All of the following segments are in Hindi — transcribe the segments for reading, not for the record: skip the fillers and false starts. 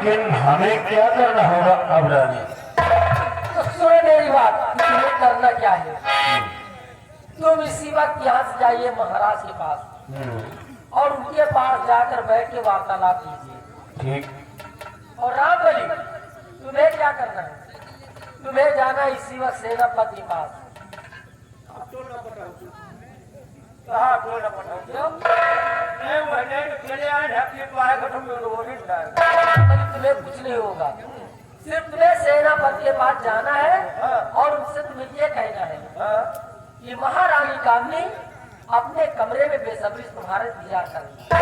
लेकिन हमें क्या करना होगा अब रानी? तो सुनो मेरी बात, तुम्हें करना क्या है? तुम इसी वक्त यहाँ से जाइए महाराज के पास और उनके पास जाकर बैठ के वार्तालाप कीजिए। ठीक। और राम बलि, तुम्हें क्या करना है? तुम्हें जाना इसी वक्त सेनापति के पास। तुम्हें कुछ नहीं होगा, सिर्फ तुम्हें सेनापति के पास जाना है और उनसे तुम्हें ये कहना है कि महारानी कामनी अपने कमरे में बेसब्री से तुम्हारे इंतजार कर रही है।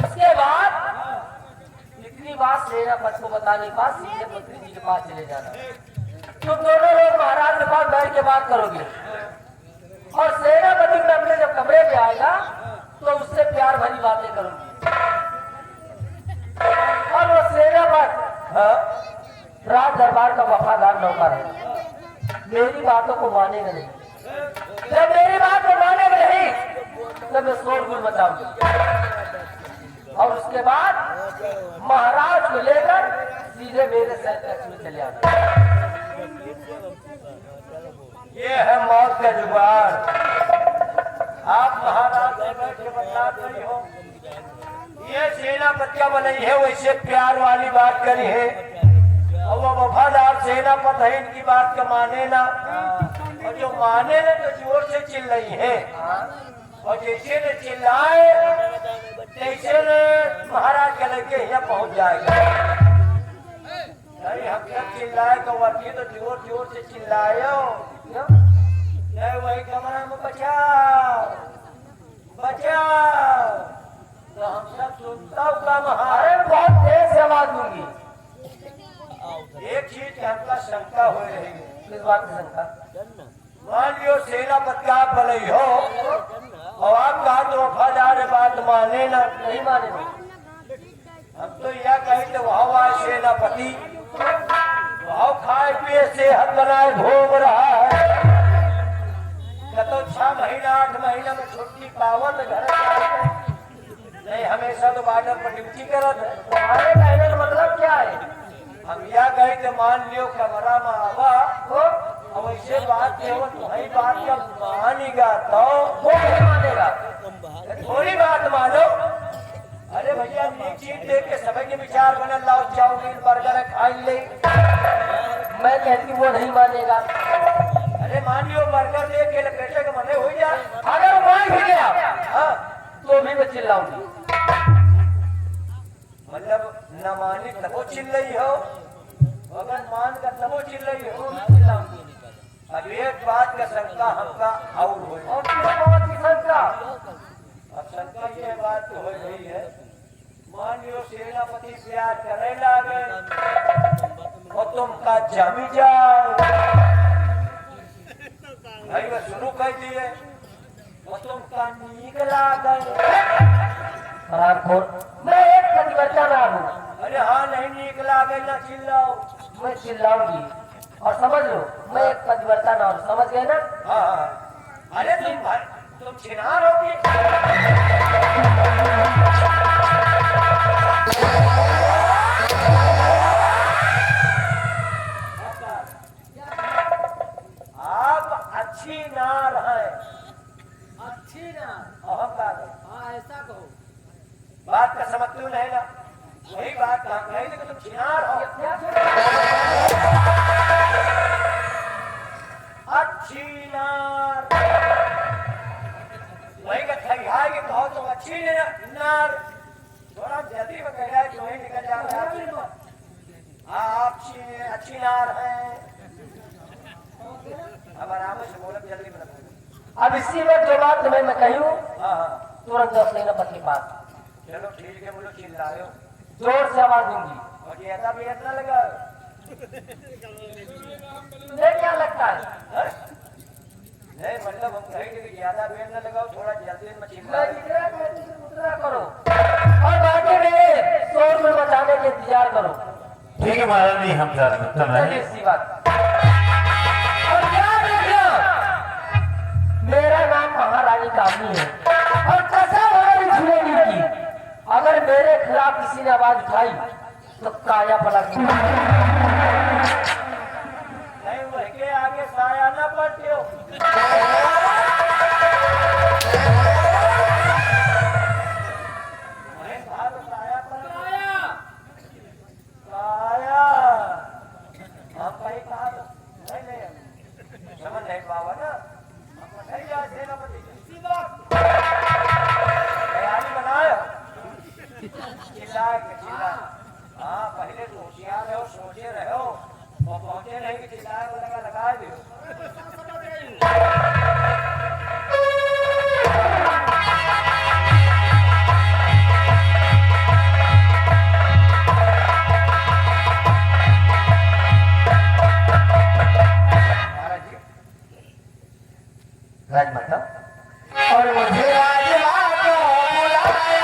उसके बाद इतनी बात सेनापति को बताने के बाद सीधे मंत्री जी के पास चले जाना। तुम दोनों लोग महाराज के पास बैठ के बात करोगे और सेनापति में अपने जब कमरे पे आएगा तो उससे प्यार भरी बातें करोगे। और वो सेनापति राज दरबार का वफादार नौकर है, मेरी बातों को मानेगा नहीं। जब मेरी बात को मानेगा नहीं तब मैं शोरगुल मचाऊंगा और उसके बाद महाराज को लेकर सीधे मेरे सैनिक में चले आना। ये है मौत का जुगाड़। आप महाराज से बैठ के बदलाव नहीं हो। ये सेनापतियां बनाई है, वैसे प्यार वाली बात करी है और वो वफादार सेनापति है, इनकी बात का माने ना। और जो माने ना तो जोर से चिल्ल रही है और जैसे ने चिल्लाए तैसे ने महाराज के लगे यहाँ पहुंच जाएगा। नहीं हम सब चिल्लाए तो वर्दी तो जोर जोर से चिल्लाए नहीं, वही कमरा में बचाओ बचाओ तो हम सब सुनता होगा महाराज। बहुत तेज से आवाज दूंगी। एक चीज हमका शंका हो रही है। किस बात की शंका? मान लियो सेनापति का आप भले हो और आप कहा तो वफादार बात माने ना, नहीं माने। हम तो यह कही तो वह सेनापति वह खाए पिए सेहत बनाए घूम रहा है। तो 6 महीना 8 महीना में छुट्टी पावत घर नहीं, हमेशा तो बॉर्डर पर ड्यूटी करत है। तुम्हारे कहने का मतलब क्या है? हम यह कहे तो मान लियो कमरा में आवा और वैसे बात हो तुम्हारी बात का मानेगा तो वो नहीं मानेगा। थोड़ी बात मानो। अरे भैया एक चीज देख के सभी के विचार बने, लाओ चाउमीन बर्गर खाई ले। मैं कहती वो नहीं मानेगा। अरे मान लियो बर्गर देख के लपेटे के मने हो जाए। अगर वो मान भी गया हाँ तो भी मैं चिल्लाऊंगी। मतलब न मानी तबो चिल्ल रही हो, अगर मान कर तबो चिल्ल रही हो। अब एक बात का शंका हमका और हो और किस बात की शंका? अब शंका ये बात तो हो गई है, मान लियो सेनापति प्यार करे लागे और तुमका जमी जाओ भाई वो शुरू कर दिए और तुमका नीक लागे। मैं एक परिवर्तन आ हूँ। अरे हाँ नहीं नीक लागे ना चिल्लाओ। मैं चिल्लाऊंगी और समझ लो मैं एक परिवर्तन और समझ गए ना? हाँ हाँ। अरे तुम छिनार होगी। आप अच्छी नार है। अच्छी ना? हाँ ऐसा कहो। बात का समझते हो नहीं ना, वही बात कहा नहीं तुम छिनार हो। अच्छी नार वही का थैहाई के कहो तुम अच्छी नार थोड़ा जल्दी में कह रहा है कि वही निकल जाओ। आप अच्छी नार है। अब आराम से बोलो जल्दी बता। अब इसी में जो बात तुम्हें मैं कही हूँ हाँ हाँ तुरंत जाओ सेनापति के पास। चलो ठीक है, बोलो चिल्लाओ जोर से आवाज दूंगी। और ये ऐसा भी इतना लगा तुम्हें क्या लगता है? नहीं मतलब हम कहेंगे कि ज्यादा देर न लगाओ, थोड़ा जल्दी में चिल्ला। मैं जितना कहती हूँ उतना करो और बाकी मेरे शोर में बचाने के इंतजार करो। ठीक है महारानी, हम चलिए इसी बात। और याद रखना मेरा नाम महारानी कामनी है और कसम हमारी झूलेगी मेरे खिलाफ किसी ने आवाज उठाई तो काया पलट दूंगा। नहीं वह के आगे साया ना पड़ते हो। वहीं बाहर साया पड़ साया हम कहीं कहा नहीं नहीं समझ नहीं पावा ना हमको नहीं याद सेनापति तैयारी बनाओ चिल्लाए के चिल्ला हाँ पहले तो होशियार रहो सोचे रहो और पहुंचे नहीं कि चिल्लाए को लगा दो। राजमाता और मुझे राजमा को बुलाया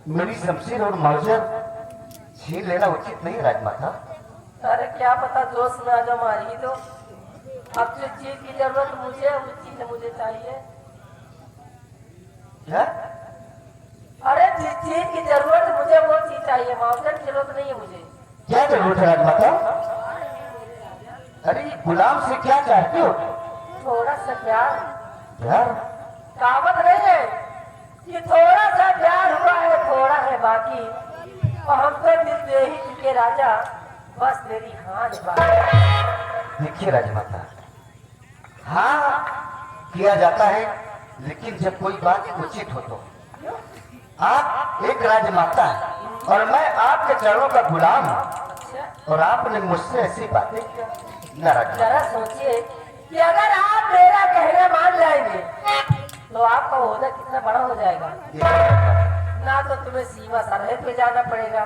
मेरी शमशीर और मौजर छीन लेना उचित नहीं राजमाता। अरे क्या पता जोश में आ जाओ मारी तो। अब जिस चीज की जरूरत मुझे है, उस चीज मुझे चाहिए। क्या? अरे जिस चीज की जरूरत मुझे वो चीज चाहिए, माउजर की जरूरत नहीं है मुझे। क्या जरूरत है राजमाता? अरे गुलाम से क्या चाहती हो? थोड़ा सा प्यार। प्यार? कहावत नहीं है कि थोड़ा सा प्यार हुआ है, थोड़ा है बाकी, और हम तो दिल दे ही चुके राजा, बस तेरी हाँ बाकी। देखिए राजमाता, हाँ किया जाता है, लेकिन जब कोई बात उचित हो तो। आप एक राजमाता हैं और मैं आपके चरणों का गुलाम हूँ, अच्छा, और आपने मुझसे ऐसी बातें किया ना राजमाता। जरा सोचिए कि अगर आप मेरा कहना मान जाएंगे तो आपका ओहदा कितना बड़ा हो जाएगा। ना तो तुम्हें सीमा सरहद पे जाना पड़ेगा,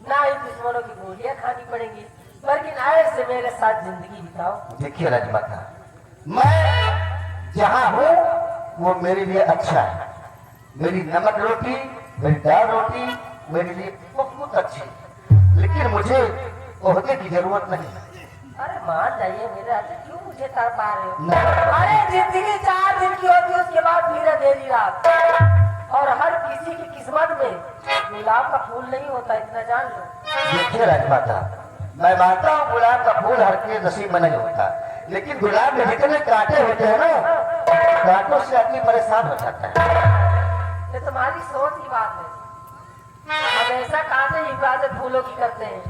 ना ही दुश्मनों की गोलियां खानी पड़ेगी, बल्कि ऐसे मेरे साथ जिंदगी बिताओ। देखिए राजमाता, मैं जहाँ हूँ वो मेरे लिए अच्छा है। मेरी नमक रोटी, मेरी दाल रोटी मेरे लिए बहुत अच्छी, लेकिन मुझे ओहदे की जरूरत नहीं है। अरे मान जाइए मेरे राजा, क्यों मुझे तर पा रहे हो? नहीं। अरे जिंदगी 4 दिन की होती है, उसके बाद फिर अंधेरी रात, और हर किसी की किस्मत में गुलाब का फूल नहीं होता, इतना जान लो। देखिए राजमाता, मैं मानता हूँ गुलाब का फूल हर के नसीब में नहीं होता, लेकिन गुलाब में जितने कांटे होते हैं ना, कांटों से आदमी परेशान हो जाता है। ये तुम्हारी सोच की बात है, हमेशा कांटे हिफाजत फूलों की करते हैं,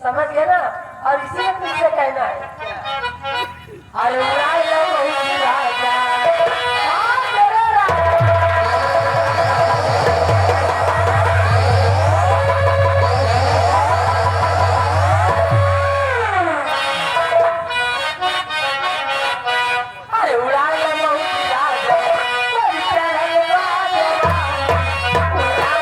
समझ गए ना? और इसीलिए तुमसे कहना है, अरे उड़ाई लो बहुत राजा, हाँ मेरे राजा। अरे उड़ाई लो बहुत राजा, कोई चढ़ल बाजा, उड़ाई लो बहुत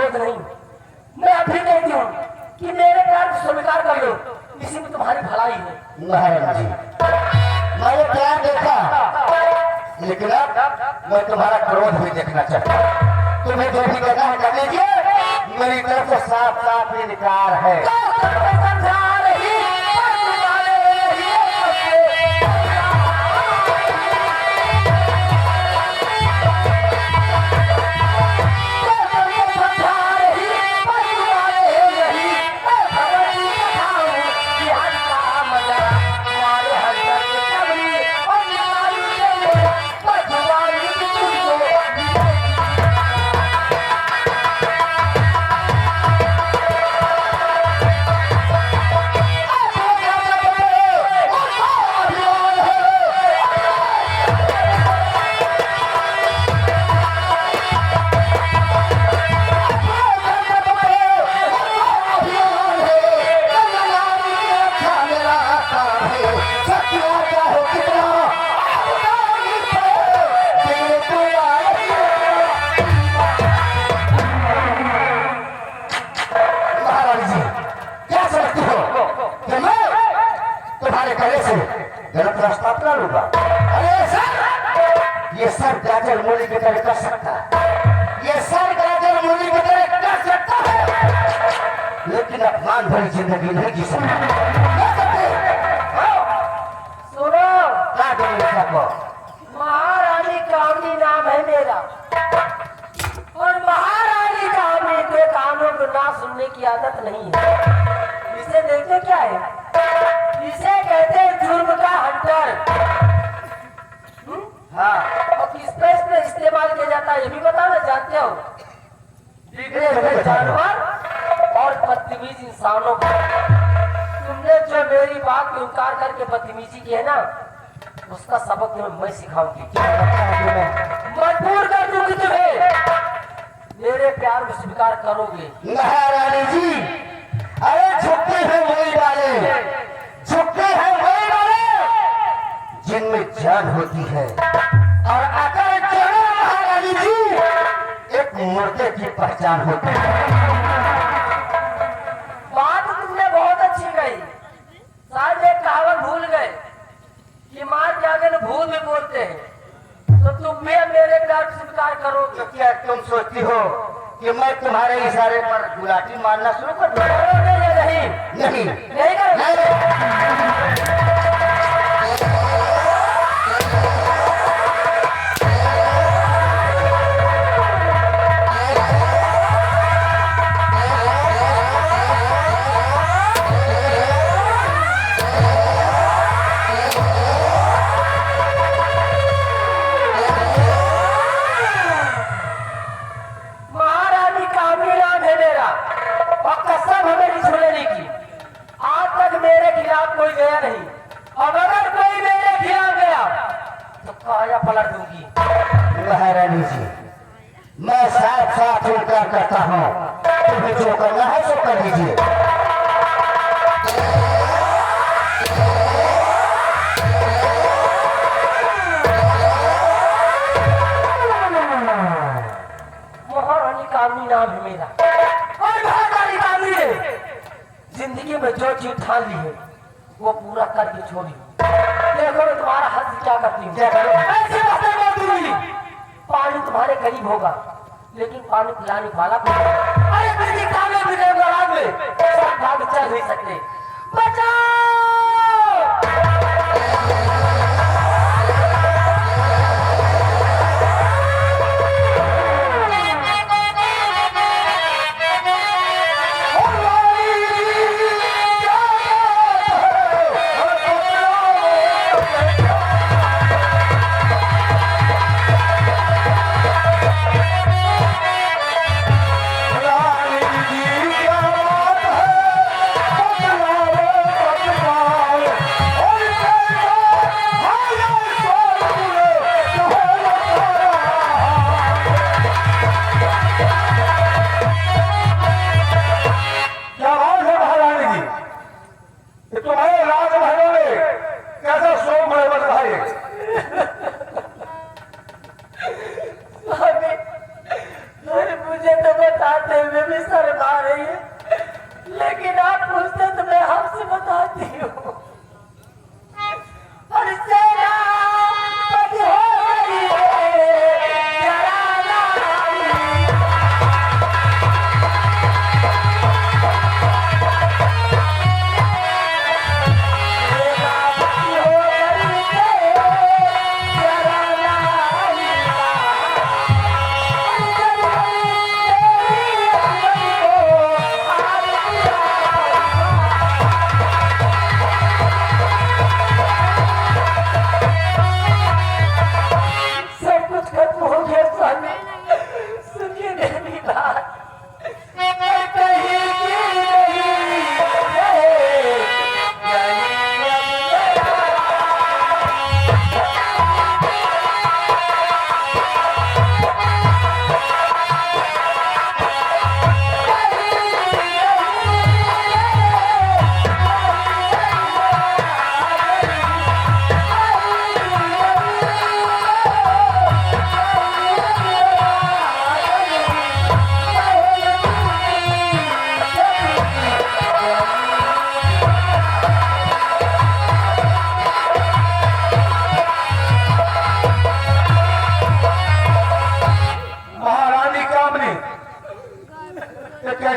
जरूरत नहीं। मैं अभी कहती हूँ कि मेरे प्यार को स्वीकार कर लो, इसी में तुम्हारी भलाई है। महाराज जी, मैंने प्यार देखा, लेकिन अब मैं तुम्हारा क्रोध भी देखना चाहता हूँ। तुम्हें जो भी करना है कर लीजिए, मेरी तरफ से साफ साफ इनकार है। गलत रास्ता अपना लूंगा। अरे सर, ये सर गाजर मूली की तरह कर सकता है, ये सर गाजर मूली की तरह कर सकता है, लेकिन अपमान भरी जिंदगी नहीं जी सकता। सुनो, क्या करेंगे को? महारानी कामनी नाम है मेरा, और महारानी कामनी के कानों को ना सुनने की आदत नहीं है। इसे देखते क्या है, इसे कहते हैं जुर्म का हंटर। हाँ, और किस पे इसमें इस्तेमाल किया जाता है ये भी बताओ, जानते हो? बिगड़े हुए जानवर और बदतमीज इंसानों को। तुमने जो मेरी बात को इनकार करके बदतमीजी की है ना, उसका सबक तुम्हें मैं सिखाऊंगी। मजबूर कर दूंगी तुम्हें, मेरे प्यार को स्वीकार करोगे। महारानी जी, अरे झुकते हैं वही वाले, झुकते हैं वही वाले जिनमें जान होती है, और अगर जाना महारानी जी एक मुर्दे की पहचान होती है। बात तुमने बहुत अच्छी कही। शायद एक कहावत भूल गए कि मार के आगे न भूत भी बोलते हैं। तो तुम भी मेरे प्यार को स्वीकार करोगे। तो क्या तुम सोचती हो कि मैं तुम्हारे इशारे पर गुलाटी मारना शुरू कर दूं? नहीं नहीं, नहीं करोगे। महारानी कामनी नाम है मेरा, और कसम है मेरी छुड़ने की। आज तक मेरे खिलाफ कोई गया नहीं, और अगर कोई मेरे खिलाफ गया तो काया पलट दूंगी। महारानी जी, मैं साथ साथ इनकार करता हूँ, तुम्हें जो करना है सो कर लीजिए। महारानी कामनी नाम है मेरा, और महारानी कामनी ने जिंदगी में जो चीज ठान ली है वो पूरा करके छोड़ी। देखो मैं तुम्हारा हद क्या करती हूँ। क्या करो? ऐसी बातें मत करो। पानी तुम्हारे करीब होगा, लेकिन पानी पिलाने वाला कोई नहीं। अरे मेरी कामे में गराज में सब भाग चल नहीं सकते। बचाओ! रानी जी क्या बात है,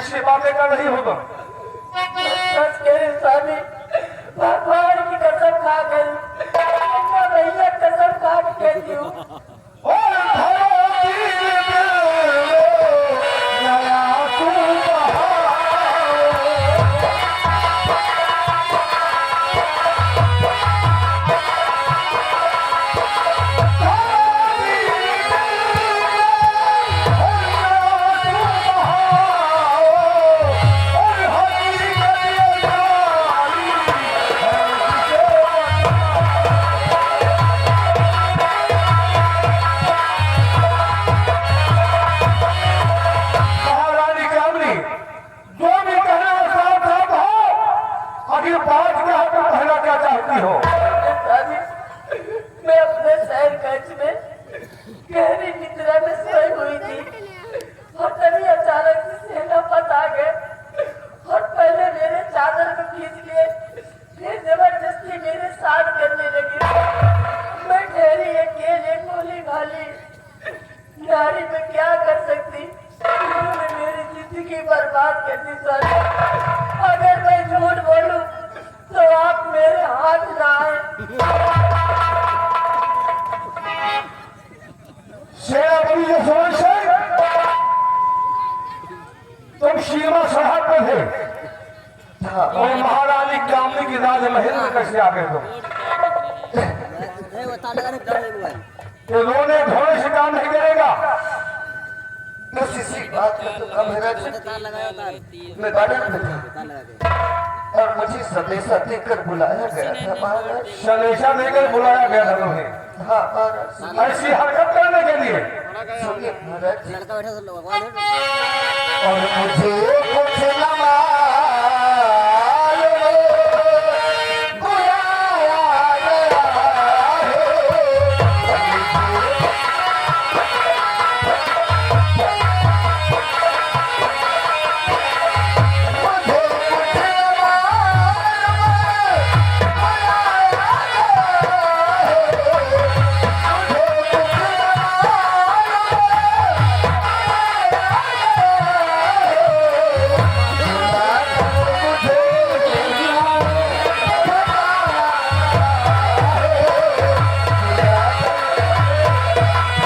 कैसी बातें कर रही हो तुम? सच कह रहे स्वामी, भगवान की कसम खा गई, मैं भैया कसम खा के कहती हूँ। और धरती में नया तूफान। महारानी कामनी, जो भी कहना साफ साफ हो। आखिर बात क्या है, तुम कहना क्या चाहती हो? स्वामी, मैं अपने शहर कच्छ में गहरी निद्रा में सोई हुई थी और तभी अचानक से सेनापत आ गए और पहले मेरे चादर को खींच लिए, फिर जबरदस्ती मेरे साथ करने लगे। मैं ठहरी अकेले भोली भाली नारी में क्या कर सकती, उन्होंने मेरी जिंदगी बर्बाद कर दी। स्वामी, अगर मैं झूठ बोलूं तो आप मेरे हाथ ना आए। सेनापति यशवंत सिंह, तुम सीमा सरहद पर थे और महारानी कामनी की राजमहल में कैसे आ गए तुम? ये रोने धोने से काम नहीं करेगा। बस इसी बात में तो कम है राजा। मैं गार्डन में था और मुझे संदेशा देकर बुलाया गया था महाराज। संदेशा देकर बुलाया गया था तुम्हें हाँ महाराज। ऐसी हरकत करने के लिए? सुनिए महाराज, लड़का बैठा था और मुझे कुछ न मालूम बुलाया गया है। मुझे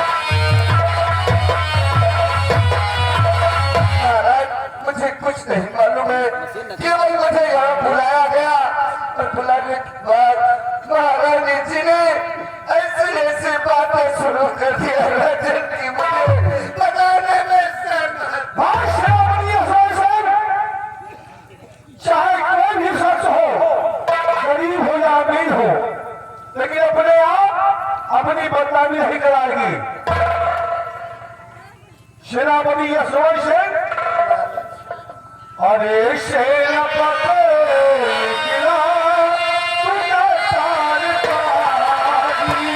कुछ न महाराज, मुझे कुछ नहीं मालूम है, केवल मुझे यहाँ बुलाया गया और बुलाने के बाद महारानी जी ने ऐसी ऐसी बातें शुरू कर दिया राजन की मुझे बताने में चाहे कोई भी शख्स हो, गरीब हो या अमीर हो, लेकिन अपने आप अपनी बदनामी नहीं कराएगी। सेनापति यशवंत सिंह, अरे सेनापति किला तुझे तार पागी।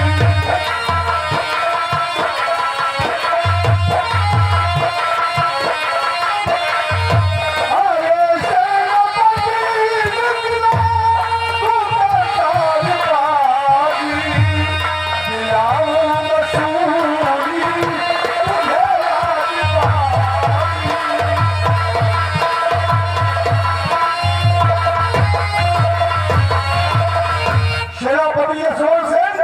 अरे सेनापति किला तुझे तार पागी। दिलाओ मसूरी तुझे याद पागी। सेनापति यशवंत सिंह,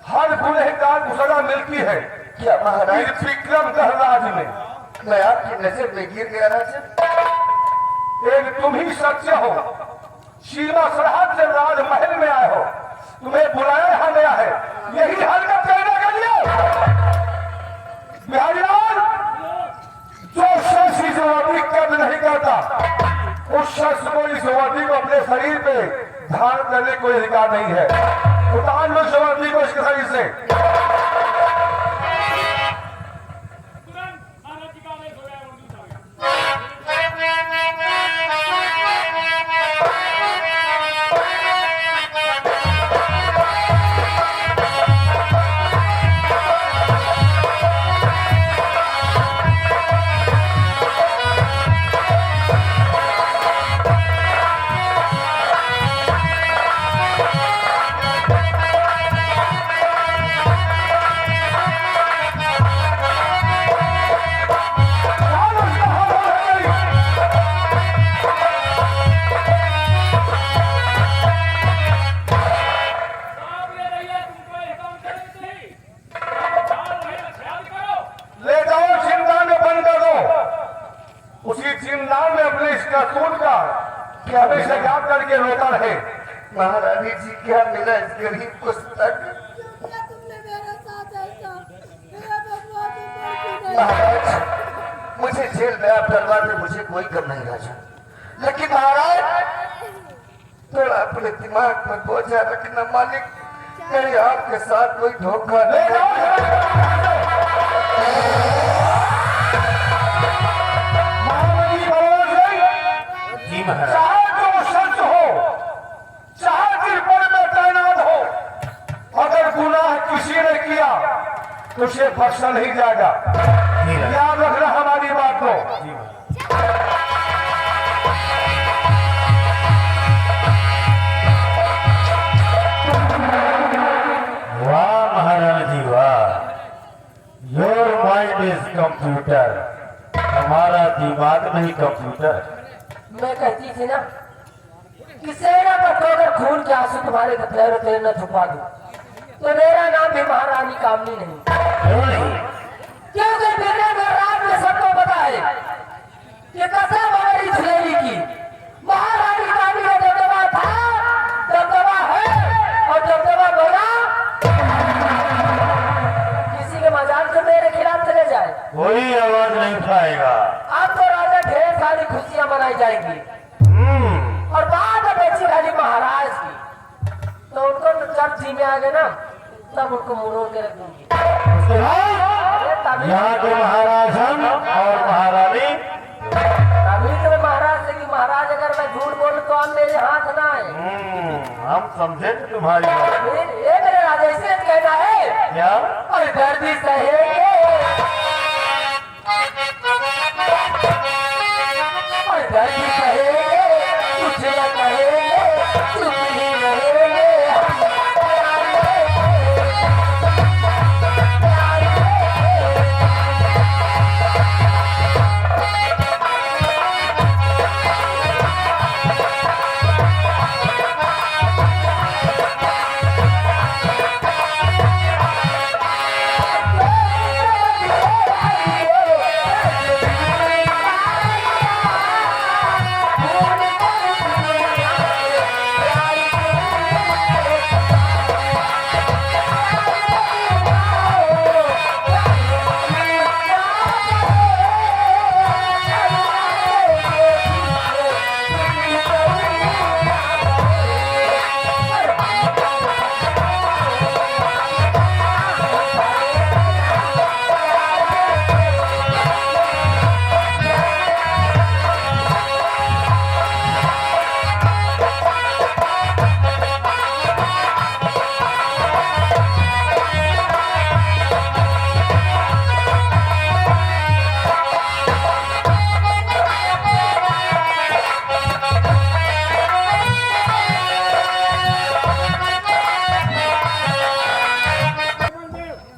हर गुनहगार को सजा मिलती है। क्या महाराज, वीर विक्रम गहराज में मैं आपकी नजर में गिर गया राजन? एक तुम ही सच्चे हो। सीमा सरहद से राजमहल में आए हो, तुम्हें बुलाया यहाँ गया है यही हरकत करने के लिए। बिहारी लाल, जो शख्स इस वर्दी कब्ज नहीं करता, उस शख्स को इस वर्दी को अपने शरीर पे धारण करने का कोई अधिकार नहीं है। उतार लो इस वर्दी को इसके शरीर से। इसका सुनकर कि हमेशा याद करके रोता रहे। महारानी जी क्या मिला इस गरीब को तक? तुमने मेरे साथ ऐसा मेरा भगवान तुम महाराज मुझे जेल में आप डलवाते मुझे कोई गम नहीं राजा, लेकिन महाराज थोड़ा अपने दिमाग पर बोझा रखना मालिक, मेरे आपके साथ कोई धोखा नहीं। जी महाराज, चाहे जो सच हो, चाहे तिरपन में तैनात हो, अगर गुनाह किसी ने किया तो उसे बख्शा नहीं जाएगा। याद रखना हमारी बात को। वाह महाराज जी वाह, योर माइंड इज कंप्यूटर, हमारा दिमाग नहीं कंप्यूटर। मैं कहती थी ना कि सेना पर ठोकर खून के आंसू तुम्हारे पैरों पे न छुपा दूं, तो मेरा नाम भी महारानी कामनी नहीं। क्यों नहीं? क्योंकि मेरे में रात में सबको पता है कि कसम हमारी झुलेली की महारानी कामनी का दबदबा था, दबदबा है और दबदबा बना। किसी के मजाक से मेरे खिलाफ चले जाए, कोई आवाज नहीं उठाएगा। अब तो राजा ढेर सारी खुशियां मनाई जाएंगी और बाद में बेची खाली महाराज की, तो उनको तो जब जी में आ गए ना तब उनको मुड़ोड़ के रख दूंगी। यहाँ के महाराज हम और महारानी। अभी तो महाराज से कि महाराज अगर मैं झूठ बोलूं तो आप मेरे हाथ ना आए। हम समझे तुम्हारी बात। ये मेरे राजा इसलिए कहना है क्या? और दर्दी सहेंगे और दर्दी सहेंगे, कुछ न कहेंगे, चुप ही रहेंगे।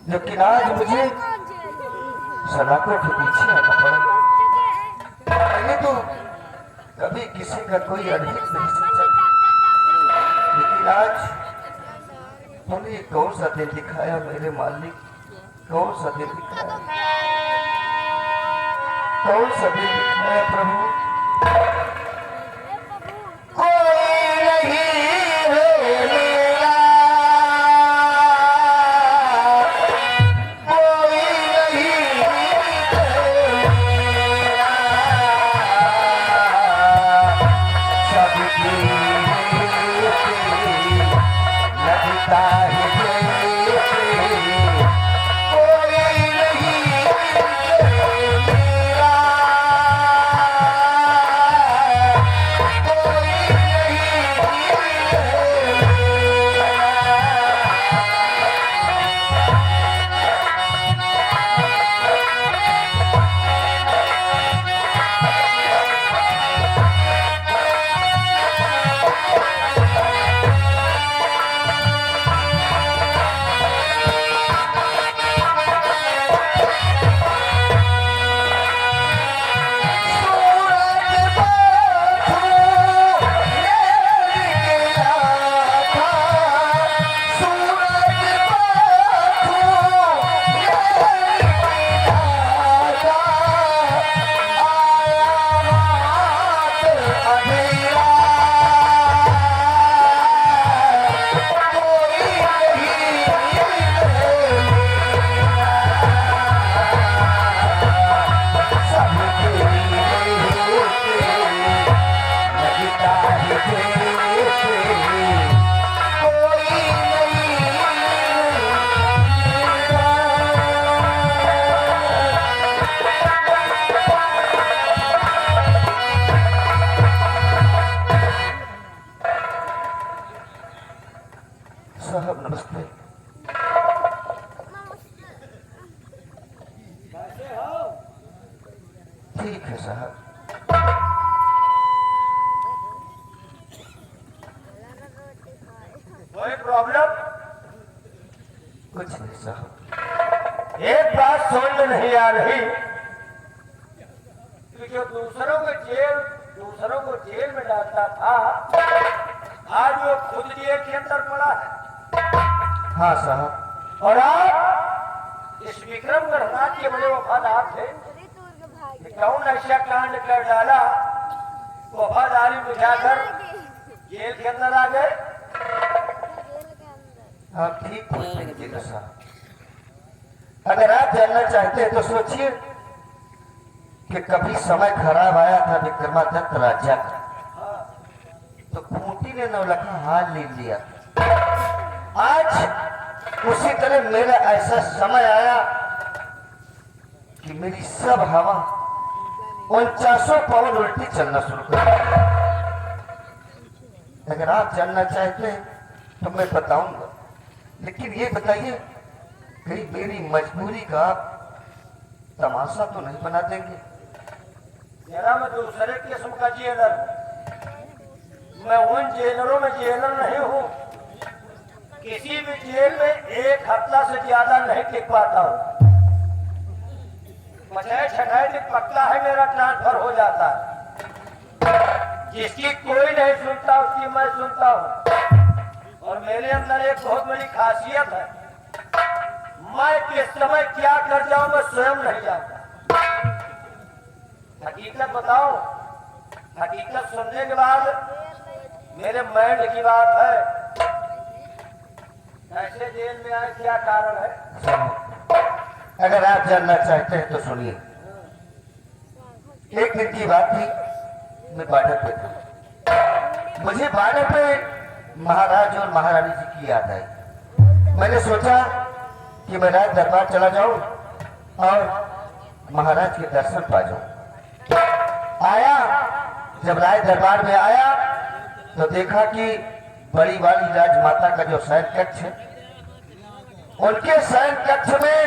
लेकिन आज मुझे सलाखों के पीछे आना पड़ा। मैंने तो कभी किसी का कोई अनहित नहीं सोचा, लेकिन आज तुमने कौन सा दिन दिखाया मेरे मालिक, कौन सा दिन दिखाया, कौन सा दिन दिखाया प्रभु। कोई नहीं ठीक है साहब। कोई प्रॉब्लम? कुछ नहीं साहब। एक बात समझ में नहीं आ रही कि जो दूसरों को जेल में डालता था, आज वो खुद जेल के अंदर पड़ा है। हाँ साहब। और आप इस विक्रम गढ़नाथ के बड़े वफादार थे, कि कौन ऐसा कांड कर डाला, वफादारी बुझाकर जेल के अंदर आ गए। आप ठीक पूछ लीजिएगा साहब। अगर आप जानना चाहते हैं तो सोचिए कि कभी समय खराब आया था विक्रमादित्य राजा का, तो खूंटी ने नौलखा हाल ले लिया। आज उसी तरह मेरा ऐसा समय आया कि मेरी सब हवा 49 पाउंड उल्टी चलना शुरू कर दी। अगर आप जानना चाहते हैं तो मैं बताऊंगा, लेकिन ये बताइए कहीं मेरी मजबूरी का आप तमाशा तो नहीं बना देंगे? जरा मैं दूसरे किस्म का जेलर हूं। मैं उन जेलरों में जेलर नहीं हूं। किसी भी जेल में एक हफ्ता से ज्यादा नहीं टिक पाता हूं। 5-6 दिन पक्का है मेरा ट्रांसफर हो जाता है। जिसकी कोई नहीं सुनता उसकी मैं सुनता हूं। और मेरे अंदर एक बहुत बड़ी खासियत है, मैं किस समय क्या कर जाऊं मैं स्वयं नहीं जानता। हकीकत बताओ, हकीकत सुनने के बाद मेरे माइंड की बात है। ऐसे जेल में आए क्या कारण है? अगर आप जानना चाहते हैं तो सुनिए। एक दिन की बात थी, मैं बॉर्डर पे था। मुझे बॉर्डर पे महाराज और महारानी जी की याद आई। मैंने सोचा कि मैं राज दरबार चला जाऊं और महाराज के दर्शन पा जाऊं। आया, जब राज दरबार में आया तो देखा कि बड़ी वाली राजमाता का जो शयन कक्ष है, उनके शयन कक्ष में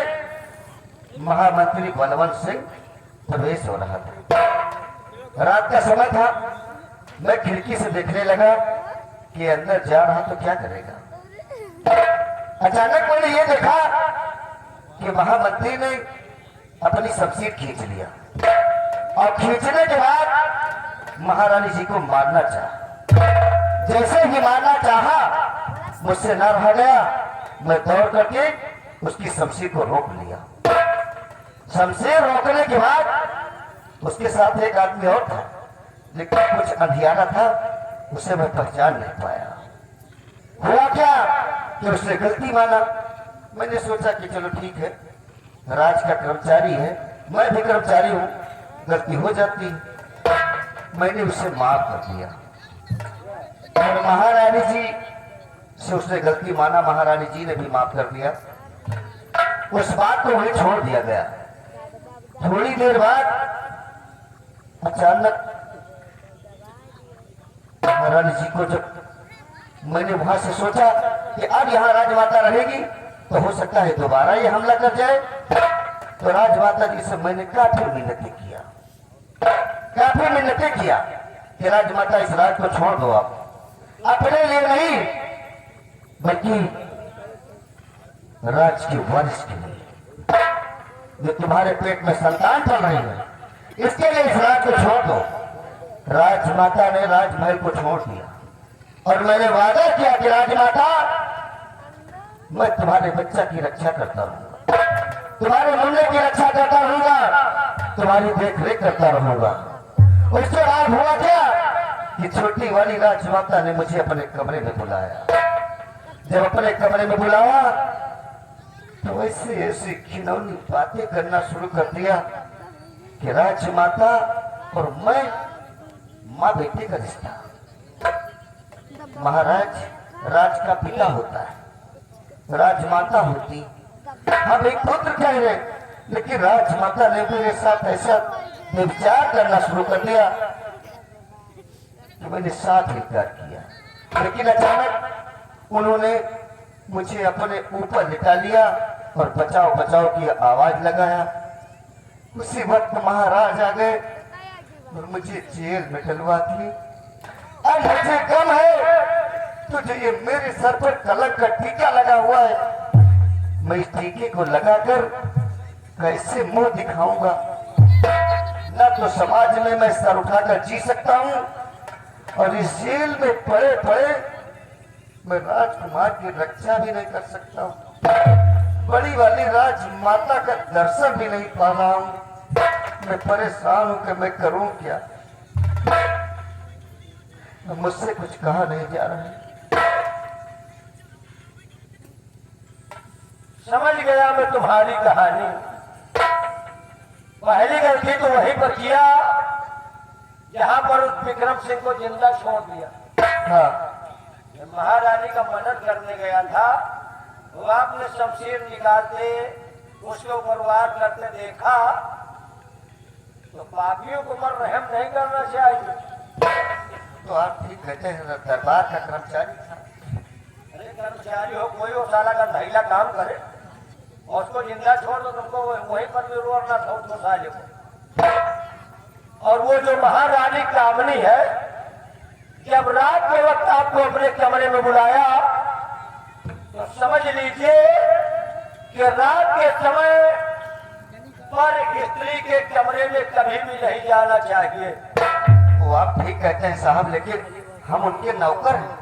महामंत्री बलवंत सिंह प्रवेश हो रहा था। रात का समय था। मैं खिड़की से देखने लगा कि अंदर जा रहा तो क्या करेगा। अचानक मैंने ये देखा कि महामंत्री ने अपनी शमशीर खींच लिया और खींचने के बाद महारानी जी को मारना चाहा। जैसे ही मारना चाहा, मुझसे न रहा गया, मैं दौड़ करके उसकी शमशीर को रोक लिया। शमशीर रोकने के बाद उसके साथ एक आदमी और था, लेकिन कुछ अंधियारा था, उसे मैं पहचान नहीं पाया। हुआ क्या कि उसने गलती माना। मैंने सोचा कि चलो ठीक है, राज का कर्मचारी है, मैं भी कर्मचारी हूं, गलती हो जाती है। मैंने उसे माफ कर दिया और महारानी जी से उसने गलती माना, महारानी जी ने भी माफ कर दिया। उस बात को वहीं छोड़ दिया गया। थोड़ी देर बाद अचानक महारानी जी को, जब मैंने वहां से सोचा कि अब यहाँ राजमाता रहेगी तो हो सकता है दोबारा ये हमला कर जाए, तो राजमाता जी से मैंने काफी मिन्नतें किया कि राजमाता इस राज को छोड़ दो, आप अपने लिए नहीं बल्कि राज के वंश के लिए, जो तुम्हारे पेट में संतान पल रही है, इसके लिए इस राज को छोड़ दो। राजमाता ने राजमहल को छोड़ दिया और मैंने वादा किया कि राजमाता, मैं तुम्हारे बच्चा की रक्षा करता रहूंगा, तुम्हारे मुंडे की रक्षा करता रहूंगा, तुम्हारी देख रेख करता रहूंगा। उसके बाद हुआ क्या कि छोटी वाली राजमाता ने मुझे अपने कमरे में बुलाया। जब अपने कमरे में बुलाया तो ऐसे ऐसी खिलौनी बातें करना शुरू कर दिया कि राजमाता और मैं माँ बेटे का रिश्ता। महाराज राज का पिता होता है, राजमाता होती, हम एक पुत्र कह रहे, लेकिन राजमाता ने मेरे साथ ऐसा व्यभिचार करना शुरू कर दिया कि मैंने साथ इनकार किया। लेकिन अचानक उन्होंने मुझे अपने ऊपर लिटा लिया और बचाओ बचाओ की आवाज लगाया। उसी वक्त महाराज आ गए और मुझे जेल में डलवा दिए। अब मुझे गम है, तुझे ये मेरे सर पर कलंक का टीका लगा हुआ है, मैं इस टीके को लगाकर कैसे मुंह दिखाऊंगा? ना तो समाज में मैं सर उठाकर जी सकता हूँ, और इस जेल में पड़े पड़े मैं राजकुमार की रक्षा भी नहीं कर सकता हूँ। बड़ी वाली राजमाता का दर्शन भी नहीं पा रहा हूँ। मैं परेशान हूँ कि मैं करूँ क्या? मुझसे कुछ कहा नहीं जा रहा है। समझ गया मैं तुम्हारी कहानी। पहली गलती तो वहीं पर किया जहां पर उस विक्रम सिंह को जिंदा छोड़ दिया। हाँ, जब महारानी का मनन करने गया था, वो आपने शमशीर निकालते उसके ऊपर वार करते देखा, तो पापियों को पर रहम नहीं करना चाहिए। तो आप ठीक कहते हैं, दरबार का कर्मचारी था। अरे कर्मचारी हो कोई हो, साला का धैला काम करे और उसको जिंदा छोड़ दो, तुमको वहीं पर भी रोना था उसको साले को। और वो जो महारानी कामनी है, जब रात के वक्त आपको अपने कमरे में बुलाया, तो समझ लीजिए कि रात के समय पर स्त्री के कमरे में कभी भी नहीं जाना चाहिए। वो आप ठीक कहते हैं साहब, लेकिन हम उनके नौकर हैं।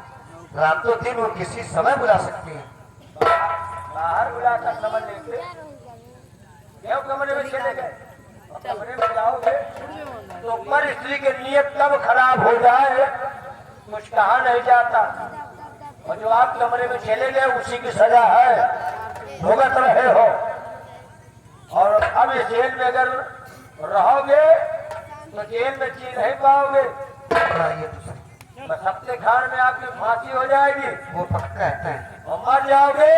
रातों दिन वो किसी समय बुला सकते हैं। बाहर बुलाकर समझ लेते, क्यों कमरे में चले गए? कमरे में जाओगे तो पर स्त्री के नियत कब खराब हो जाए कुछ कहा नहीं जाता। और जो आप कमरे में चले गए उसी की सजा है, भुगत रहे हो। और अब इस जेल में अगर रहोगे तो जेल में जी नहीं पाओगे। हाँ, ये तो सही। बस हफ्ते खान में आपकी फांसी हो जाएगी वो पक्का है। और मर जाओगे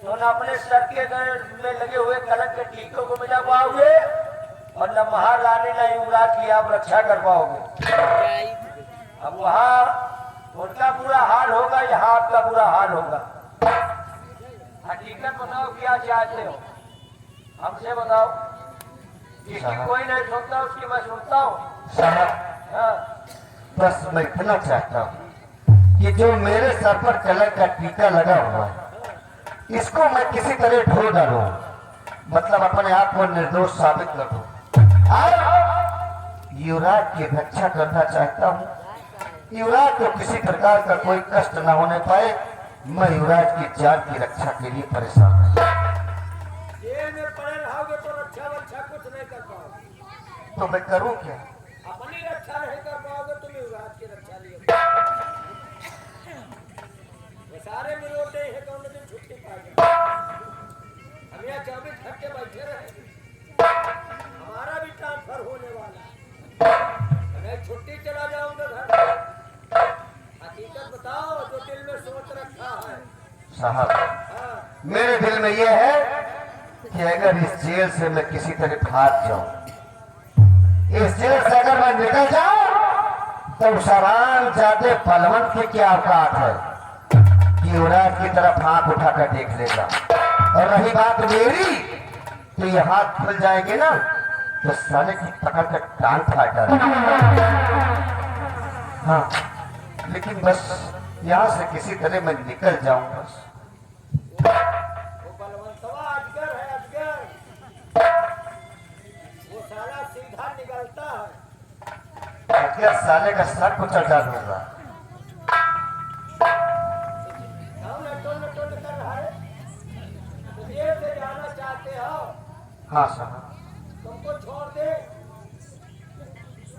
तो न अपने सर के में लगे हुए कलंक के टीकों को मिला पाओगे, और न महारानी न युवराज की आप रक्षा कर पाओगे। अब वहाँ उनका बुरा हाल होगा, यहाँ आपका बुरा हाल होगा। हकीकत बताओ क्या चाहते हो, हमसे बताओ। जिसकी कोई नहीं सुनता उसकी मैं सुनता हूँ। साहब, हाँ, बस मैं इतना चाहता हूँ कि जो मेरे सर पर कलंक का टीका लगा हुआ है, इसको मैं किसी तरह ढो डालूं, मतलब अपने आप को निर्दोष साबित कर दूं। युवराज की रक्षा करना चाहता हूँ। युवराज को किसी प्रकार का कोई कष्ट न होने पाए, मैं युवराज की जान की रक्षा के लिए परेशान हूँ। जेल में पड़े रहोगे तो रक्षा वक्षा कुछ नहीं कर पाओगे। तो मैं करूँ क्या? अपनी रक्षा नहीं कर पाओगे, तुम युवराज की रक्षा लिए वो सारे मिलोटे हैं, कौन दिन छुट्टी पाएंगे। हम यहाँ 24 घंटे बैठे रहे, हमारा भी ट्रांसफर होने वाला है। मैं छुट्टी चला जाऊंगा घर। हकीकत बताओ जो दिल में सोच रखा है। साहब, हाँ, मेरे दिल में यह है कि अगर इस जेल से मैं किसी तरह भाग जाऊं, इस जेल से अगर मैं निकल जाऊं, तो सरान जाते बलवंत की क्या औकात है कि युवराज की तरफ हाथ उठाकर देख लेगा। और रही बात मेरी, तो ये हाथ खुल जाएंगे ना, तो साले की पकड़ कर टांग फाड़ डालेंगे। हाँ, लेकिन बस यहाँ से किसी तरह मैं निकल जाऊं बस। वो बलवंतवा अजगर है, अजगर। वो साला सीधा निकलता है। अगर साले का सर कुचल डालूंगा। कौन लटोल कर रहा है? तो जेल से जाना चाहते हो? हाँ साहब, तुमको छोड़ दे।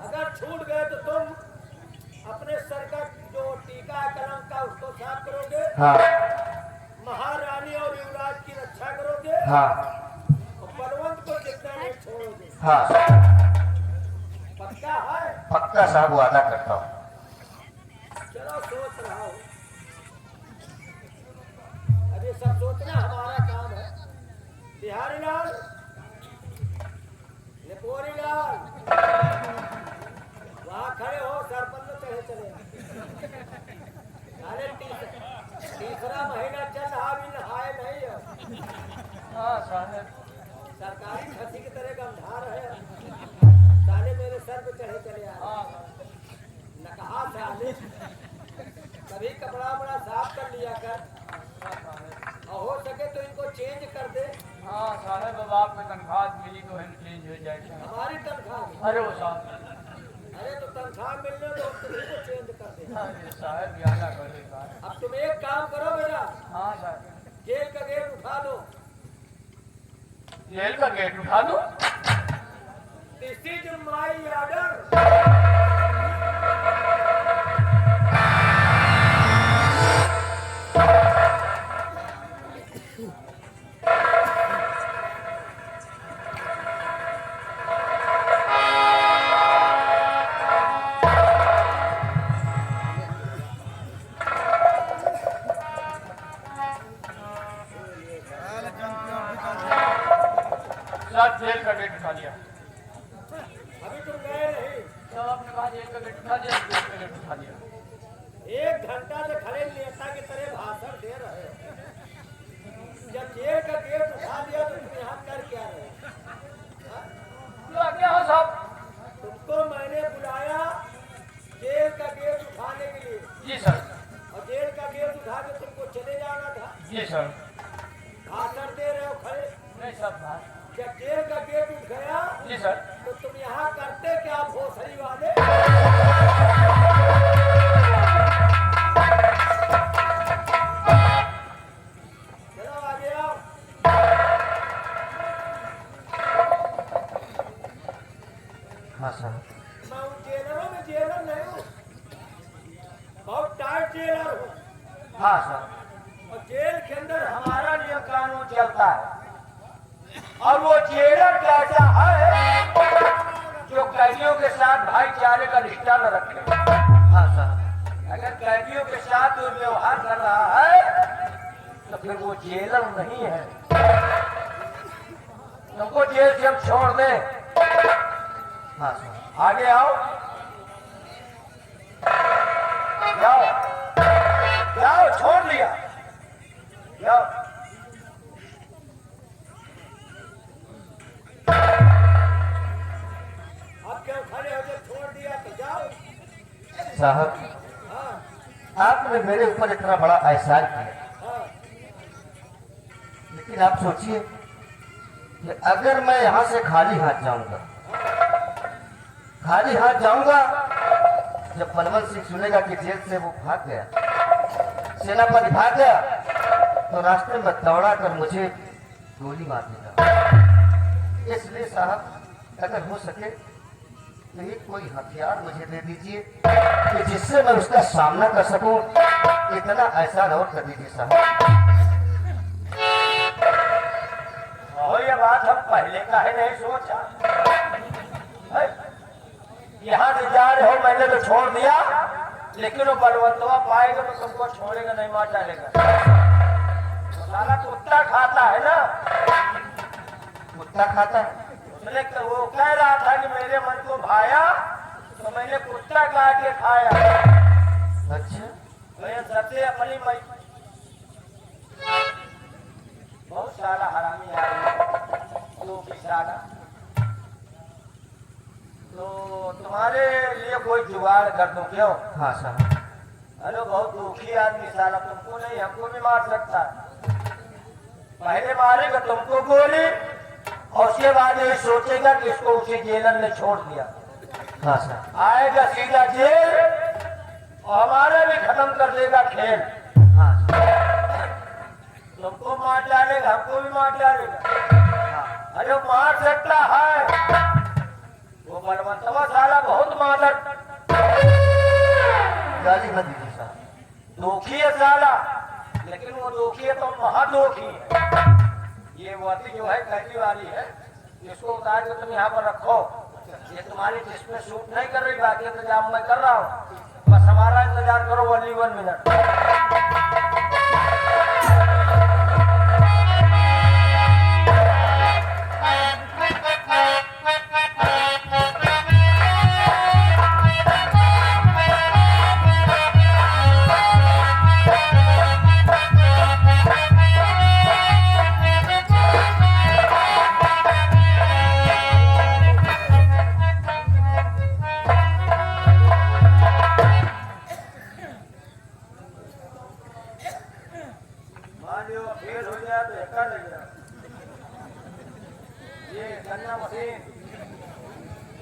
अगर छूट गए तो तुम अपने सर का जो टीका है कलंक का उसको साफ करोगे। हाँ महारानी और युवराज की रक्षा करोगे। हाँ और बलवंत को जितना नहीं छोड़ोगे। हाँ, पक्का है? पक्का साहब, वादा करता हूँ। चलो सोच रहा हूँ। अभी सब सोचना हमारा काम है। बिहारी लाल, लिपोरी लाल, वहाँ खड़े हो, सर पर न चढ़े चले। अरे तीसरा महीना चल रहा, अभी नहाए नहीं हो। हाँ साहब, सरकारी खसी की तरह गंधा लिया कर और हो सके तो इनको चेंज कर दे। हाँ साहब, अब आपको तनख्वाह मिली तो हम चेंज हो जाएगा। हमारी तनख्वाह अरे वो साहब, अरे तो तनख्वाह मिलने तो हम तुम्ही को चेंज कर दे। अरे साहब ज्यादा करेगा। अब तुम एक काम करो मेरा, हाँ साहब, जेल का गेट उठा लो। जेल का गेट उठा दो। This is my order. साहब जेल का गेट उठा दिया। अभी तुम गए नहीं, सब आपने कहा जेल का गेट उठा दिया, जेल का गेट उठा दिया। 1 घंटा से खड़े नेता की तरह भाषण दे रहे हो। जब जेल का गेट उठा दिया तो तुम यहाँ कर क्या रहे हो? क्या क्या हो साहब? तुमको मैंने बुलाया जेल का गेट उठाने के लिए, जी सर। और जेल का गेट उठा के तुमको चले जाना था। जी सर। भाषण दे रहे हो खड़े। नहीं सब बात। जब जेल का गेट उठ गया जी सर। तो तुम यहाँ करते क्या भोसड़ी वाले? चलो आगे आओ। हाँ सर। मैं उन जेलरों में जेलर नहीं हूँ, बहुत टाइट जेलर हूँ। हाँ सर। और जेल के अंदर हमारा नियम कानून चलता है। और वो जेलर कैसा है जो कैदियों के साथ भाईचारे का रिश्ता न रखे। हाँ सर। अगर कैदियों के साथ दुर्व्यवहार कर रहा है तो फिर वो जेलर नहीं है। तुमको जेल से हम छोड़ दें। हाँ सर। आगे आओ, जाओ जाओ, छोड़ दिया, जाओ। अब क्यों खड़े हो गए? छोड़ दिया तो जाओ। साहब, हाँ आपने मेरे ऊपर इतना बड़ा एहसान किया, हाँ, लेकिन आप सोचिए कि अगर मैं यहाँ से खाली हाथ जाऊंगा, खाली हाथ जाऊंगा, जब बलवंत सिंह सुनेगा कि जेल से वो भाग गया, सेनापति भाग गया, तो रास्ते में दौड़ा कर मुझे गोली मार देगा। इसलिए साहब, अगर हो सके तो ये कोई हथियार मुझे दे दीजिए कि जिससे मैं उसका सामना कर सकूं। इतना एहसान और कर दीजिए साहब। और ये बात हम पहले काहे नहीं सोचा? है? यहाँ से जा रहे हो, मैंने तो छोड़ दिया, लेकिन वो बलवंतवा पाएगा तो तुमको छोड़ेगा नहीं, मार डालेगा। साला कुत्ता खाता है ना, कुत्ता खाता है? उसने वो कह रहा था कि मेरे मन को भाया तो मैंने कुत्ता काट के खाया। अच्छा, तो ये सबसे अपनी मई बहुत सारा हरामी आदमी, तो भी सारा। तो तुम्हारे लिए कोई जुगाड़ कर दूं क्यों? हाँ साहब। अरे बहुत दुखी आदमी साला, तुमको नहीं हमको भी मार सकता है। पहले मारेगा तुमको गोली और उसके बाद ये सोचेगा कि इसको उसी जेलर ने छोड़ दिया। हाँ साहब। आएगा सीधा जेल और हमारा भी खत्म कर देगा खेल। हाँ तुमको मार डालेगा, हमको भी मार डालेगा। हाँ। अरे मार सकता है वो बलवंतवा साला, बहुत मादर गाली मत दीजिए साहब। दुखी है साला, लेकिन वो दुखी है तो महादुखी है। ये वती जो है कैदी वाली है, इसको उतार के तुम यहाँ पर रखो। ये तुम्हारी जिसमें शूट नहीं कर रही, बाकी इंतजाम मैं कर रहा हूँ, बस हमारा इंतजार करो ओनली 1 मिनट।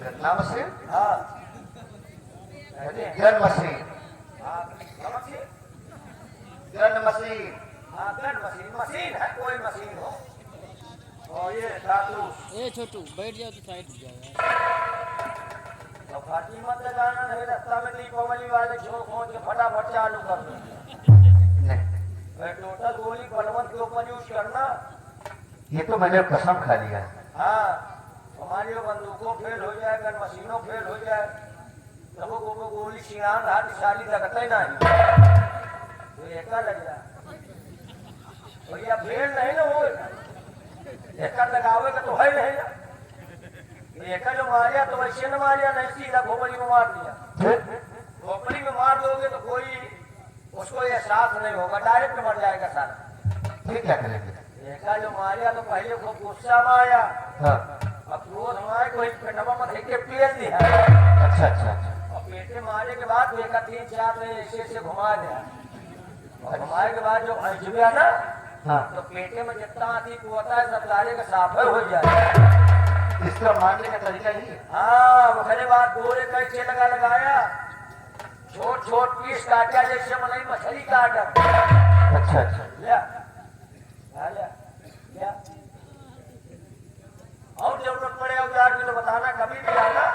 गन्ना मशीन, हाँ गन मशीन, हाँ मशीन, गन मशीन। हाँ गन मशीन, मशीन है कोई मशीन हो। और ये धातु ए छोटू बैठ जाओ तो साइड हो जाओ तो फाटी मत लगाना, नहीं रास्ता में नहीं पवली वाले छोड़ खोज के फटाफट चालू कर दो। नहीं, टोटल गोली बलवंत के ऊपर यूज करना। ये तो मैंने कसम खा लिया है। हाँ हमारी बंदूकों फेल हो जाए, गन मशीनों फेल हो जाए, तब को गोली सिंगार हाथ साली लगते नहीं तो एक लग जाए भैया, फेल नहीं ना हो एक लगावे का तो है नहीं ना। एक जो मारिया तो वैसे न मारिया, नहीं सीधा खोपड़ी में मार दिया। खोपड़ी में मार दोगे तो कोई उसको एहसास नहीं होगा, डायरेक्ट मर जाएगा सारा। फिर क्या करेंगे? देखा जो मारिया तो पहले खूब गुस्सा में आया, हाँ, अब रोज हमारे कोई पेटवा में देख के पेल दिया अच्छा अच्छा अच्छा। और पेटे मारे के बाद देखा 3-4 में ऐसे घुमा दिया और घुमाए के बाद जो भैंस गया ना, हाँ, तो पेटे में जितना आती होता है सब सारे का साफे हो जाए। इसका मारने का तरीका ही है। हाँ वखरे बाद गोरे कैसे लगाया, छोट छोट पीस काटा जैसे मलाई मछली काटा। अच्छा अच्छा। लिया लिया लिया और जरूरत पड़े औजार की तो बताना, कभी भी आना,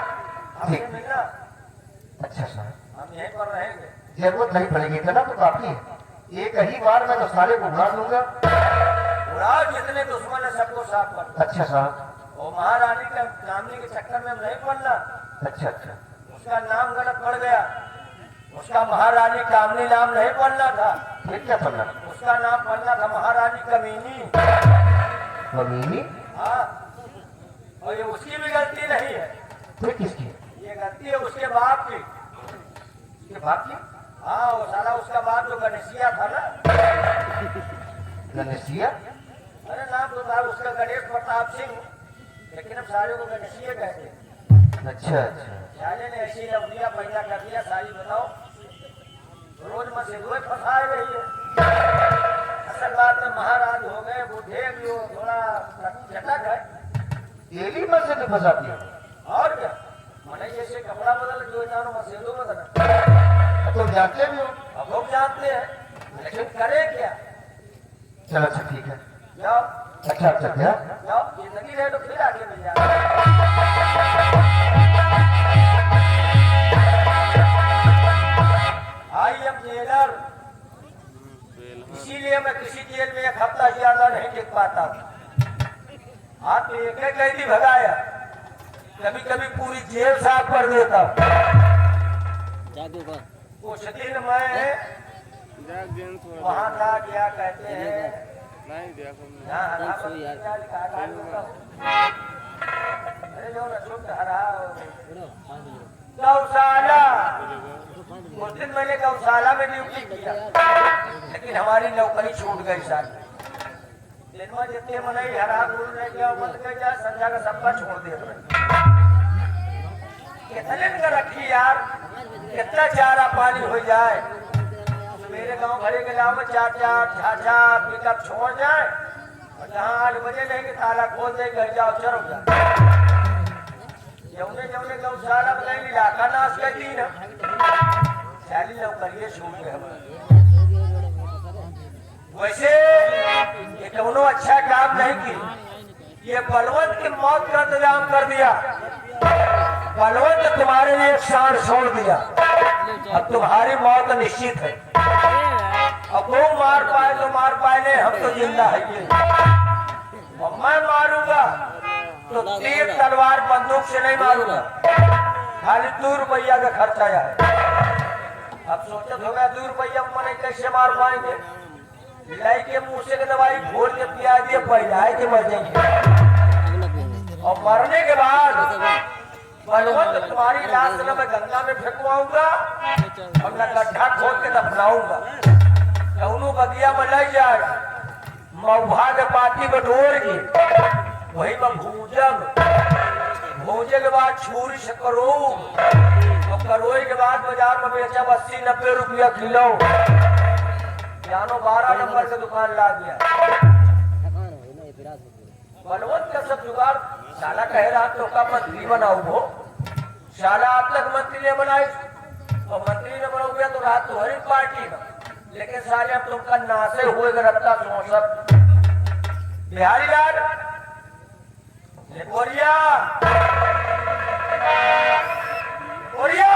हमसे मिलना, अच्छा सर, हम यहीं पर रहेंगे। जरूरत नहीं पड़ेगी, इतना तो काफी है। एक ही बार मैं तो सारे को उड़ा दूंगा। उड़ाओ जितने दुश्मन है सबको साफ कर। अच्छा साहब, और महारानी का नामनी के चक्कर में नहीं पड़ना, अच्छा अच्छा। उसका नाम गलत पड़ गया, उसका महारानी कामनी नाम नहीं पढ़ना था, फिर क्या पढ़ना? उसका नाम पढ़ना था महारानी कमीनी। कमीनी? हाँ और ये उसकी भी गलती नहीं है, फिर किसकी? ये गलती है उसके बाप की। ये बाप की? हाँ वो साला उसका बाप जो गणेशिया था ना, गणेशिया? अरे नाम तो था उसका गणेश प्रताप सिंह, लेकिन हम सारे को गणेशिया कहते हैं। अच्छा अच्छा। साले ने ऐसी लवलिया पैदा कर दिया, सारी बताओ रोज मसीदों फंसाए रही है। असल बात में महाराज हो गए, बुढ़े भी हो, थोड़ा चटक है डेली मस्जिद में फंसाती है। और क्या, मैंने जैसे कपड़ा बदल जो जानो मसीदों बदल। तो जानते भी हो। अब लोग जानते हैं लेकिन करे क्या। चलो अच्छा ठीक है। जाओ अच्छा अच्छा क्या? जाओ, जिंदगी रहे तो फिर आगे मिल जाए। आई एम जेलर, इसीलिए मैं किसी जेल में 1 हफ्ता ज्यादा नहीं टिक पाता। आप एक कैदी भगाया, कभी कभी पूरी जेल साफ कर देता। जादू का कुछ दिन मैं वहाँ था, क्या कहते हैं अरे जो न शुद्ध हरा गौशाला, उस दिन मैंने गौशाला में ड्यूटी किया, लेकिन हमारी नौकरी छूट गई सारी। दिन में जितने मने हरा गुरु ने किया मत कर जा, संध्या का सबका छोड़ दे। कितने दिन का रखी यार, कितना चारा पानी हो जाए। मेरे गांव भरे के गाँव में 4-4 पिकअप छोड़ जाए और जहाँ 8 बजे लेंगे ताला खोल दे, घर जाओ चलो जाओ। जौने जौने गौशाला में इलाका नाश कर दी ना, सारी नौकरियां छूट गए हमारे। वैसे ये दोनों अच्छा काम नहीं की, ये बलवंत की मौत का इंतजाम कर दिया। बलवंत तुम्हारे लिए एक शान छोड़ दिया, अब तुम्हारी मौत निश्चित है। अब वो मार पाए तो मार पाए, नहीं हम तो जिंदा है ये। और मैं मारूंगा तो तीर तलवार बंदूक से नहीं मारूंगा, खाली 2 रुपया का खर्च आया है। अब सोचत हो गया 2 रुपया मैंने कैसे मार पाएंगे। लाई के मुंह से दवाई घोल के पिया दिए, पहले के मर जाएंगे। और मरने के बाद बलवंत तुम्हारी लाश न मैं गंगा में फेंकवाऊंगा और न गड्ढा खोद के दफनाऊंगा। दोनों बगिया में लग जाए, मऊभा के पाती में डोर के वही में भूजे के बाद छुरी से करो, और करोई के बाद बाजार में बेचा 80-90 रुपया किलो। जानो 12 नंबर के दुकान ला दिया। बलवंत का सब जुगाड़ साला कह रहा तो का मंत्री बनाऊ हो, शाला आप तक मंत्री ने बनाई और मंत्री ने बनो गया तो रात तुम्हारी पार्टी में, लेकिन साले अब तुमका नासे हुए रत्ता सुनो सब बिहारी लाल बोरिया बोरिया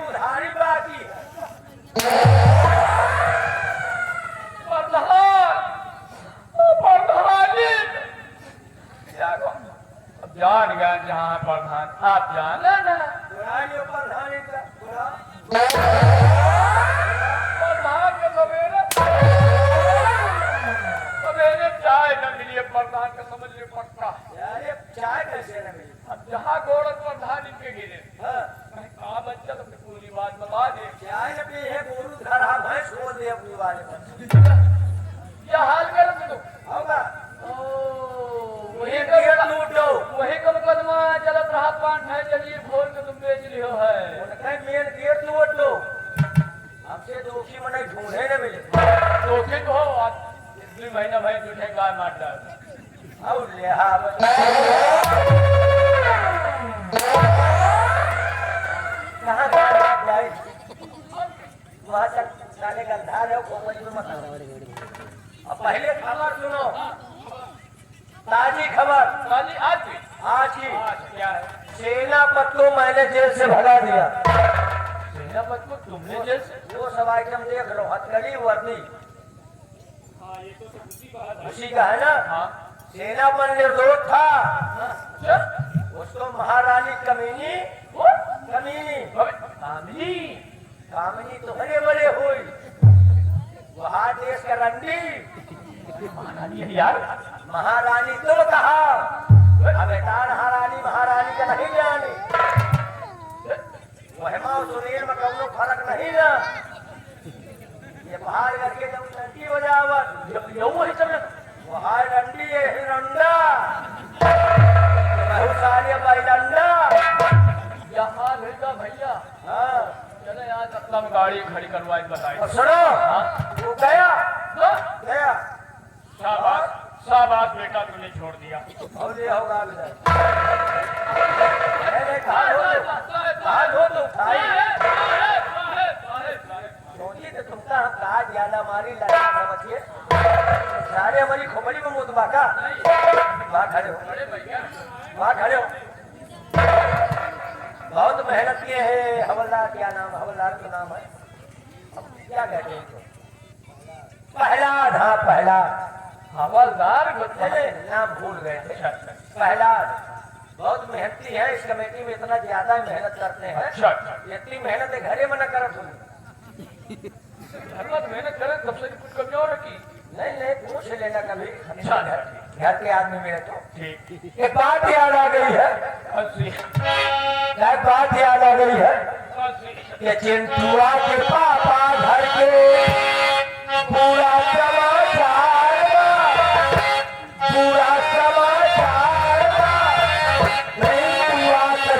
उधारी बाकी जान गया जहाँ प्रधान आप जाना ना प्रधानी का प्रधान के सवेरे सवेरे चाय न मिली प्रधान का समझ ले पक्का यार चाय कैसे न मिली? अब जहाँ गोरख प्रधान इनके गिरे हाँ, कहा बच्चा तुमने पूरी बात बता दे चाय न पी है गोरू घर हम भैंस छोड़ दे अपनी वाले पर क्या हाल कर तुम होगा वही वही का मुकदमा चलत रहा पान है चलिए भोर के तुम बेच लियो है उनका मेन गेट लूट लो हमसे दोषी मने ढूंढे न मिले धोखे को हो इसलिए महीना भाई झूठे गाय मार डाल और लिहा कहाँ बात जाए वहाँ तक जाने का धार है को में मत अब पहले खबर सुनो ताजी खबर खाली आज भी आज की क्या है सेनापति को मैंने जेल से भगा दिया सेनापति को तुमने जैसे वो सब आइटम देख लो हथकड़ी वर्दी उसी का है ना हाँ सेनापति निर्दोष था अच्छा उसको महारानी कमीनी कमीनी कामिनी कामिनी तो बड़े बड़े हुई वहाँ देश का रंडी महारानी है यार महारानी तुम कहा अब महारानी महारानी का नहीं जाने वहमा और सुनील में कौनो फर्क नहीं ना ये बाहर करके जब लंडी बजावत यो वही चल वहाँ रंडी है हिरंडा बहुत सारे भाई डंडा यहाँ भेजा भैया हाँ चले आज अपना गाड़ी खड़ी करवाई बताई और सुनो वो गया गया शाबाश शाबाश बेटा तूने छोड़ दिया और ये होगा कहा तो उठाई छोटी तो तुमका हम कहा ज्यादा मारी लगा समझिए सारे हमारी खोपड़ी में मुतबा का वहाँ खड़े हो वहाँ खड़े हो बहुत मेहनत किए हैं हवलदार क्या नाम हवलदार का नाम है अब क्या कहते हैं इसको पहलाद हाँ पहलाद हवलदार नाम भूल गए थे पहलाद बहुत मेहनती है इस कमेटी में इतना ज्यादा मेहनत करते हैं अच्छा इतनी मेहनत है घरे में न करत हुई घर में मेहनत करे तब से कुछ कमी और रखी नहीं पूछ लेना कभी अच्छा घर के आदमी मेरे तो ठीक एक बात याद आ गई है हंसी एक बात याद आ गई है हंसी कि चिंटुआ के पापा घर के पूरा समाचार पूरा समाचार चिंटुआ के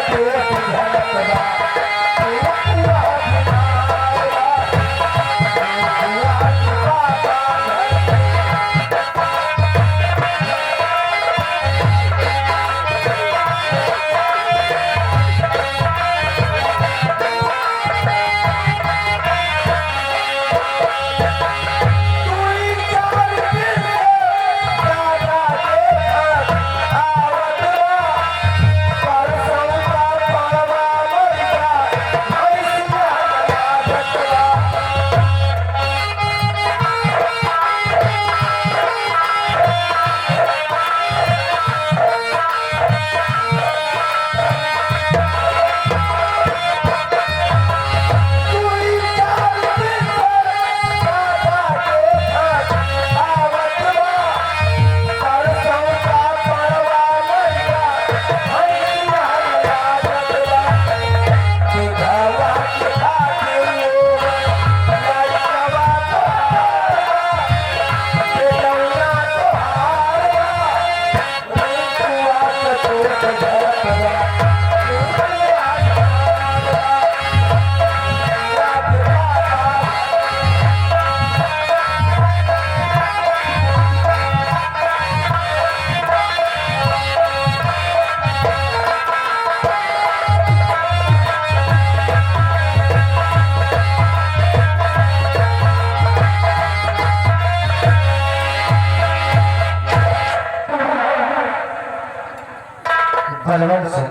बलवंत सिंह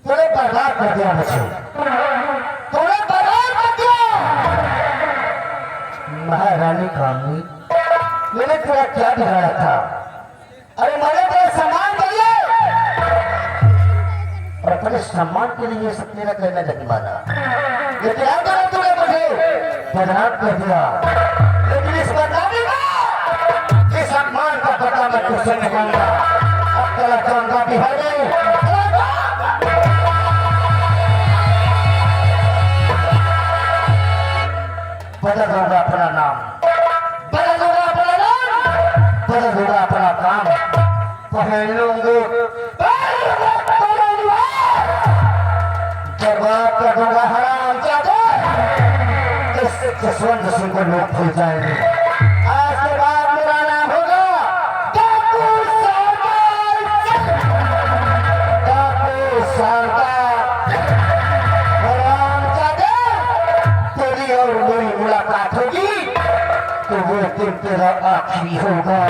तूने बर्बाद कर दिया मुझे, तूने बर्बाद कर दिया। महारानी कामनी, मैंने तेरा क्या बिगाड़ा था? अरे मैंने तेरा सम्मान किया और अपने सम्मान के लिए ये सब तेरा कहना नहीं माना, लेकिन अब तूने मुझे बर्बाद कर दिया। लेकिन इस बदनामी का, इस सम्मान का बदला मैं तुझसे नहीं मांगा। अब तेरा जाऊंगा बिहार में, बदल दूंगा अपना नाम, बदल दूंगा अपना नाम, बदल दूंगा अपना काम, पहन लूंगी जवाब कर दूंगा हराम जाते। इससे जसवंत सिंह को लोग भूल जाएंगे। आज के बाद मेरा नाम होगा डाकू सरदार, डाकू सरदार। हराम जाते, तेरी और मेरी मुलाकात होगी तो वो दिन तेरा आखिरी होगा।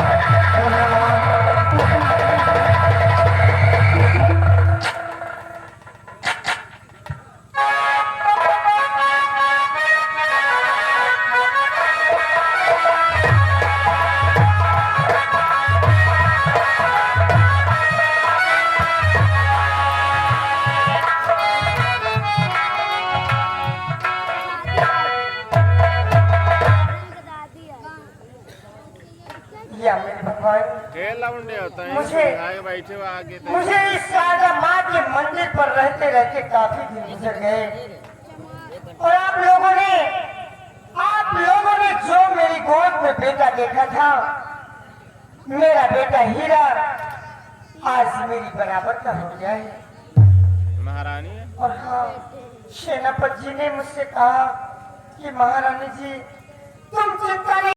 या मेरे भगवान, मुझे इस शारदा माँ के मंदिर पर रहते रहते काफी दिन गुजर गए और आप लोगों ने जो मेरी गोद में बेटा देखा था, मेरा बेटा हीरा आज मेरी बराबर का हो गया है महारानी। और हाँ, सेनापति जी ने मुझसे कहा कि महारानी जी तुम चिंता नहीं